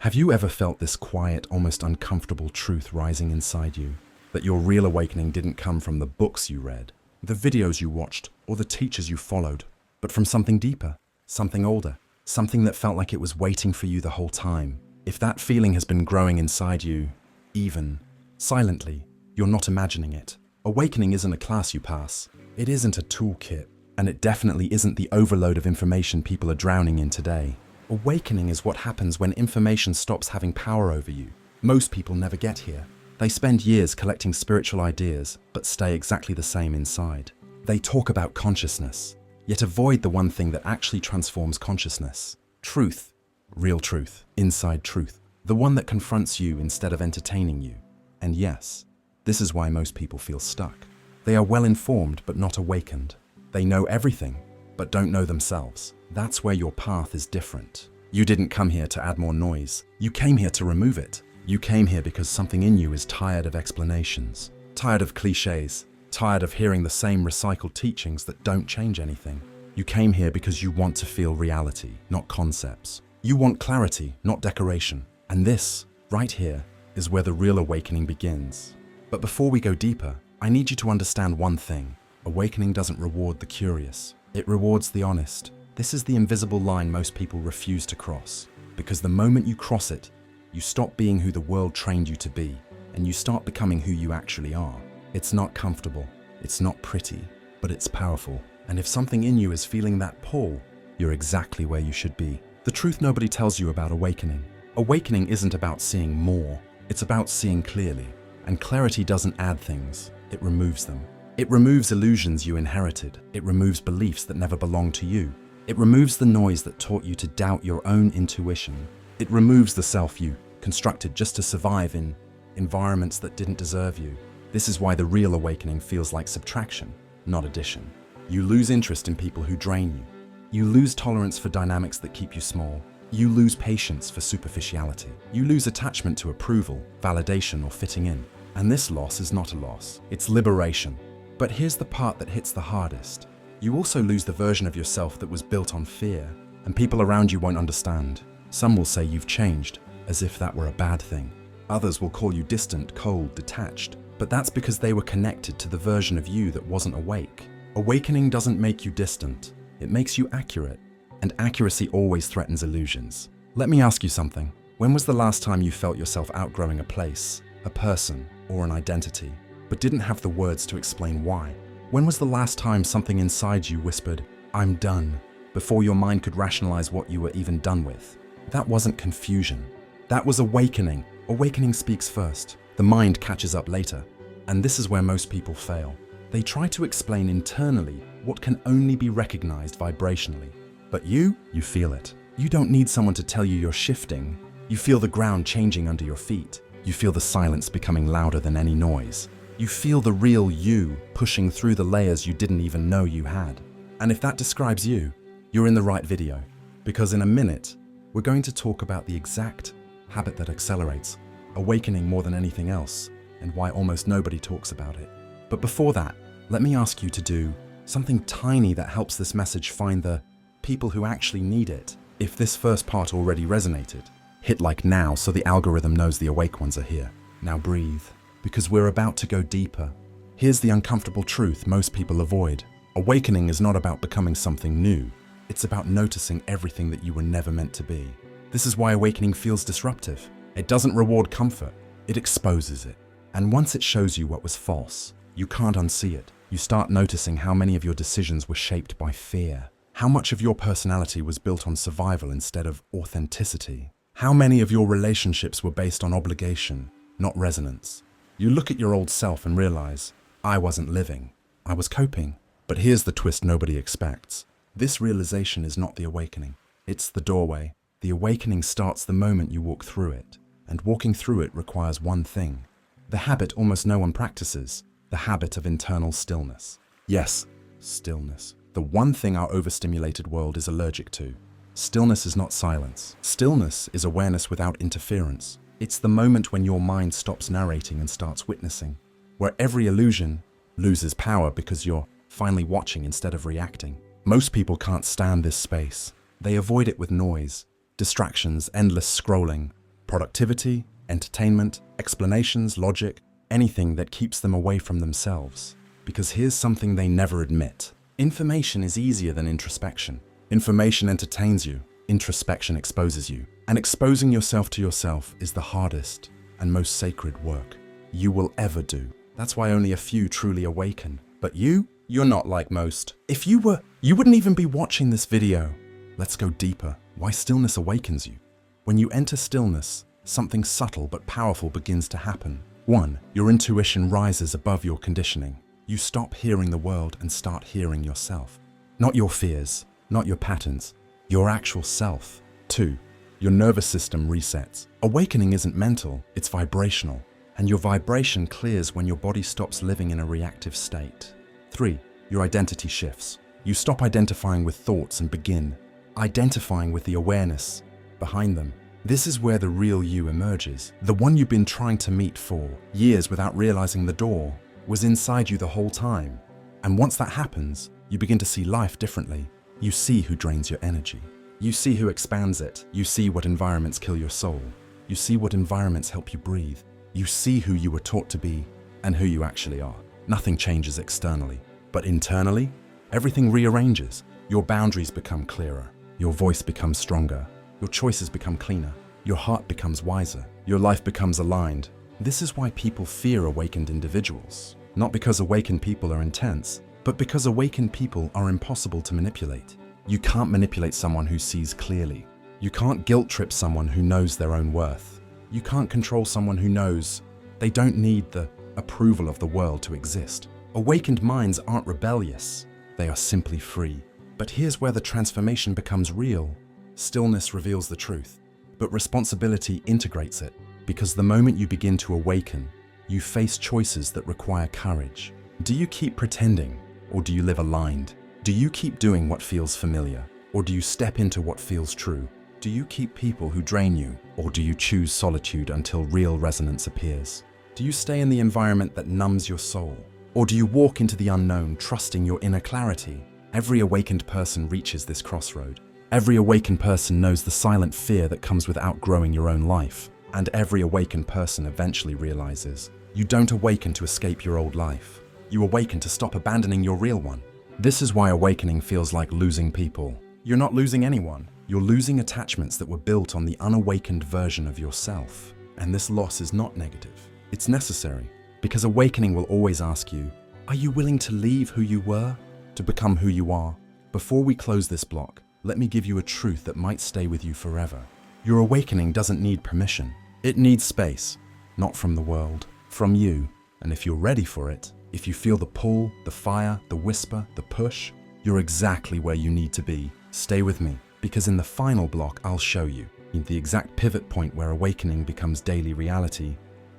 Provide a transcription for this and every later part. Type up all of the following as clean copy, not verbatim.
Have you ever felt this quiet, almost uncomfortable truth rising inside you? That your real awakening didn't come from the books you read, the videos you watched, or the teachers you followed, but from something deeper, something older, something that felt like it was waiting for you the whole time. If that feeling has been growing inside you, even silently, you're not imagining it. Awakening isn't a class you pass. It isn't a toolkit, and it definitely isn't the overload of information people are drowning in today. Awakening is what happens when information stops having power over you. Most people never get here. They spend years collecting spiritual ideas, but stay exactly the same inside. They talk about consciousness, yet avoid the one thing that actually transforms consciousness. Truth. Real truth. Inside truth. The one that confronts you instead of entertaining you. And yes, this is why most people feel stuck. They are well informed, but not awakened. They know everything, but don't know themselves. That's where your path is different. You didn't come here to add more noise. You came here to remove it. You came here because something in you is tired of explanations, tired of cliches, tired of hearing the same recycled teachings that don't change anything. You came here because you want to feel reality, not concepts. You want clarity, not decoration. And this, right here, is where the real awakening begins. But before we go deeper, I need you to understand one thing. Awakening doesn't reward the curious. It rewards the honest. This is the invisible line most people refuse to cross. Because the moment you cross it, you stop being who the world trained you to be, and you start becoming who you actually are. It's not comfortable, it's not pretty, but it's powerful. And if something in you is feeling that pull, you're exactly where you should be. The truth nobody tells you about awakening. Awakening isn't about seeing more, it's about seeing clearly. And clarity doesn't add things, it removes them. It removes illusions you inherited. It removes beliefs that never belonged to you. It removes the noise that taught you to doubt your own intuition. It removes the self you constructed just to survive in environments that didn't deserve you. This is why the real awakening feels like subtraction, not addition. You lose interest in people who drain you. You lose tolerance for dynamics that keep you small. You lose patience for superficiality. You lose attachment to approval, validation, or fitting in. And this loss is not a loss, it's liberation. But here's the part that hits the hardest. You also lose the version of yourself that was built on fear, and people around you won't understand. Some will say you've changed, as if that were a bad thing. Others will call you distant, cold, detached, but that's because they were connected to the version of you that wasn't awake. Awakening doesn't make you distant, it makes you accurate, and accuracy always threatens illusions. Let me ask you something. When was the last time you felt yourself outgrowing a place, a person, or an identity, but didn't have the words to explain why? When was the last time something inside you whispered, "I'm done," before your mind could rationalize what you were even done with? That wasn't confusion. That was awakening. Awakening speaks first. The mind catches up later. And this is where most people fail. They try to explain internally what can only be recognized vibrationally. But you feel it. You don't need someone to tell you you're shifting. You feel the ground changing under your feet. You feel the silence becoming louder than any noise. You feel the real you pushing through the layers you didn't even know you had. And if that describes you, you're in the right video. Because in a minute, we're going to talk about the exact habit that accelerates, awakening more than anything else, and why almost nobody talks about it. But before that, let me ask you to do something tiny that helps this message find the people who actually need it. If this first part already resonated, hit like now so the algorithm knows the awake ones are here. Now breathe, because we're about to go deeper. Here's the uncomfortable truth most people avoid. Awakening is not about becoming something new. It's about noticing everything that you were never meant to be. This is why awakening feels disruptive. It doesn't reward comfort, it exposes it. And once it shows you what was false, you can't unsee it. You start noticing how many of your decisions were shaped by fear. How much of your personality was built on survival instead of authenticity. How many of your relationships were based on obligation, not resonance. You look at your old self and realize, I wasn't living, I was coping. But here's the twist nobody expects. This realization is not the awakening, it's the doorway. The awakening starts the moment you walk through it, and walking through it requires one thing. The habit almost no one practices, the habit of internal stillness. Yes, stillness. The one thing our overstimulated world is allergic to. Stillness is not silence. Stillness is awareness without interference. It's the moment when your mind stops narrating and starts witnessing, where every illusion loses power because you're finally watching instead of reacting. Most people can't stand this space. They avoid it with noise, distractions, endless scrolling, Productivity, entertainment, explanations, logic, anything that keeps them away from themselves. Because here's something they never admit. Information is easier than introspection. Information entertains you. Introspection exposes you. And exposing yourself to yourself is the hardest and most sacred work you will ever do. That's why only a few truly awaken. But you're not like most. If you were, you wouldn't even be watching this video. Let's go deeper. Why stillness awakens you. When you enter stillness, something subtle but powerful begins to happen. 1. Your intuition rises above your conditioning. You stop hearing the world and start hearing yourself. Not your fears, not your patterns, your actual self. 2. Your nervous system resets. Awakening isn't mental, it's vibrational. And your vibration clears when your body stops living in a reactive state. 3. Your identity shifts. You stop identifying with thoughts and begin identifying with the awareness behind them. This is where the real you emerges. The one you've been trying to meet for years without realizing the door was inside you the whole time. And once that happens, you begin to see life differently. You see who drains your energy. You see who expands it. You see what environments kill your soul. You see what environments help you breathe. You see who you were taught to be and who you actually are. Nothing changes externally, but internally, everything rearranges. Your boundaries become clearer. Your voice becomes stronger. Your choices become cleaner. Your heart becomes wiser. Your life becomes aligned. This is why people fear awakened individuals. Not because awakened people are intense, but because awakened people are impossible to manipulate. You can't manipulate someone who sees clearly. You can't guilt trip someone who knows their own worth. You can't control someone who knows they don't need the approval of the world to exist. Awakened minds aren't rebellious. They are simply free. But here's where the transformation becomes real. Stillness reveals the truth, but responsibility integrates it. Because the moment you begin to awaken, you face choices that require courage. Do you keep pretending, or do you live aligned? Do you keep doing what feels familiar, or do you step into what feels true? Do you keep people who drain you, or do you choose solitude until real resonance appears? Do you stay in the environment that numbs your soul, or do you walk into the unknown, trusting your inner clarity? Every awakened person reaches this crossroad. Every awakened person knows the silent fear that comes with outgrowing your own life. And every awakened person eventually realizes you don't awaken to escape your old life. You awaken to stop abandoning your real one. This is why awakening feels like losing people. You're not losing anyone. You're losing attachments that were built on the unawakened version of yourself. And this loss is not negative. It's necessary. Because awakening will always ask you, are you willing to leave who you were to become who you are? Before we close this block, let me give you a truth that might stay with you forever. Your awakening doesn't need permission. It needs space, not from the world, from you. And if you're ready for it, if you feel the pull, the fire, the whisper, the push, you're exactly where you need to be. Stay with me, because in the final block, I'll show you the exact pivot point where awakening becomes daily reality,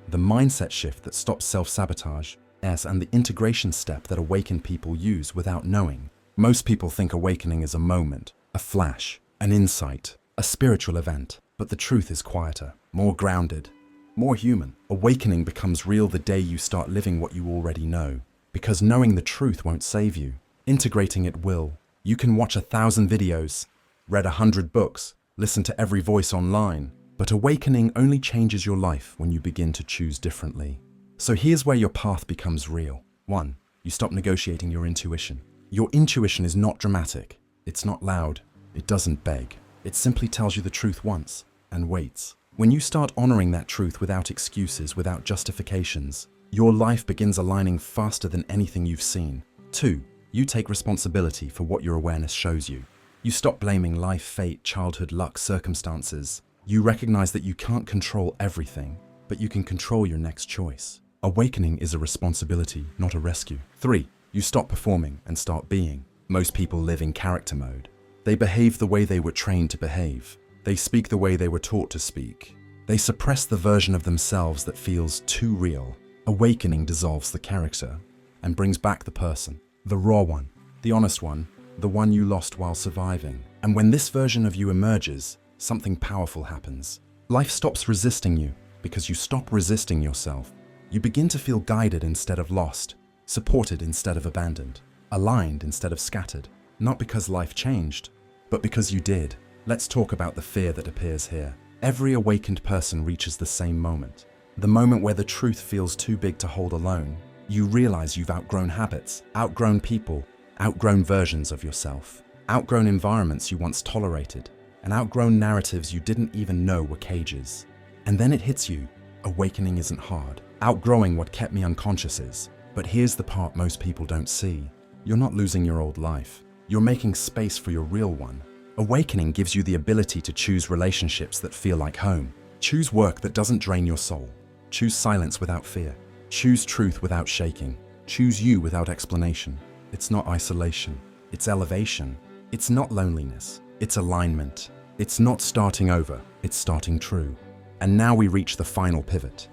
the mindset shift that stops self-sabotage, and the integration step that awakened people use without knowing. Most people think awakening is a moment, a flash, an insight, a spiritual event. But the truth is quieter, more grounded, more human. Awakening becomes real the day you start living what you already know. Because knowing the truth won't save you. Integrating it will. You can watch 1,000 videos, read 100 books, listen to every voice online. But awakening only changes your life when you begin to choose differently. So here's where your path becomes real. 1. You stop negotiating your intuition. Your intuition is not dramatic. It's not loud. It doesn't beg. It simply tells you the truth once and waits. When you start honoring that truth without excuses, without justifications, your life begins aligning faster than anything you've seen. 2. You take responsibility for what your awareness shows you. You stop blaming life, fate, childhood, luck, circumstances. You recognize that you can't control everything, but you can control your next choice. Awakening is a responsibility, not a rescue. 3. You stop performing and start being. Most people live in character mode. They behave the way they were trained to behave. They speak the way they were taught to speak. They suppress the version of themselves that feels too real. Awakening dissolves the character and brings back the person, the raw one, the honest one, the one you lost while surviving. And when this version of you emerges, something powerful happens. Life stops resisting you because you stop resisting yourself. You begin to feel guided instead of lost, supported instead of abandoned, aligned instead of scattered. Not because life changed, but because you did. Let's talk about the fear that appears here. Every awakened person reaches the same moment. The moment where the truth feels too big to hold alone. You realize you've outgrown habits, outgrown people, outgrown versions of yourself, outgrown environments you once tolerated, and outgrown narratives you didn't even know were cages. And then it hits you. Awakening isn't hard. Outgrowing what kept me unconscious is. But here's the part most people don't see. You're not losing your old life. You're making space for your real one. Awakening gives you the ability to choose relationships that feel like home. Choose work that doesn't drain your soul. Choose silence without fear. Choose truth without shaking. Choose you without explanation. It's not isolation. It's elevation. It's not loneliness. It's alignment. It's not starting over. It's starting true. And now we reach the final pivot.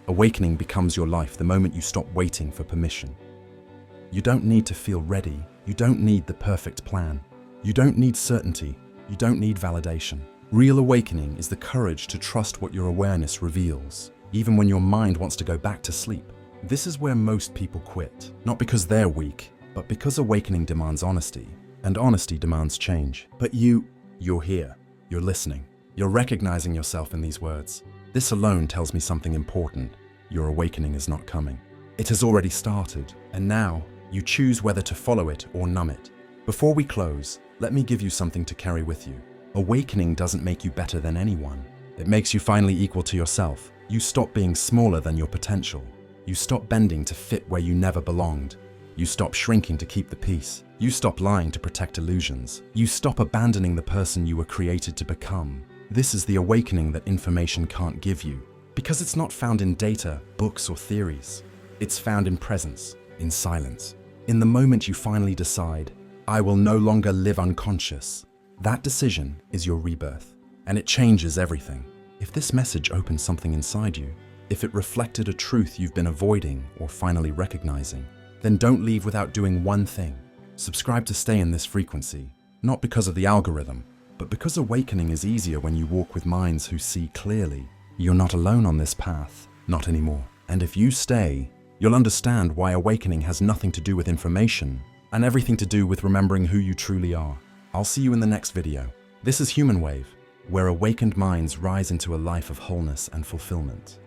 Awakening becomes your life the moment you stop waiting for permission. You don't need to feel ready. You don't need the perfect plan. You don't need certainty. You don't need validation. Real awakening is the courage to trust what your awareness reveals, even when your mind wants to go back to sleep. This is where most people quit, not because they're weak, but because awakening demands honesty, and honesty demands change. But you're here. You're listening. You're recognizing yourself in these words. This alone tells me something important. Your awakening is not coming. It has already started, and now you choose whether to follow it or numb it. Before we close, let me give you something to carry with you. Awakening doesn't make you better than anyone. It makes you finally equal to yourself. You stop being smaller than your potential. You stop bending to fit where you never belonged. You stop shrinking to keep the peace. You stop lying to protect illusions. You stop abandoning the person you were created to become. This is the awakening that information can't give you, because it's not found in data, books, or theories. It's found in presence, in silence. In the moment you finally decide, I will no longer live unconscious. That decision is your rebirth, and it changes everything. If this message opened something inside you, if it reflected a truth you've been avoiding or finally recognizing, then don't leave without doing one thing. Subscribe to stay in this frequency, not because of the algorithm, but because awakening is easier when you walk with minds who see clearly. You're not alone on this path, not anymore. And if you stay, you'll understand why awakening has nothing to do with information and everything to do with remembering who you truly are. I'll see you in the next video. This is Human Wave, where awakened minds rise into a life of wholeness and fulfillment.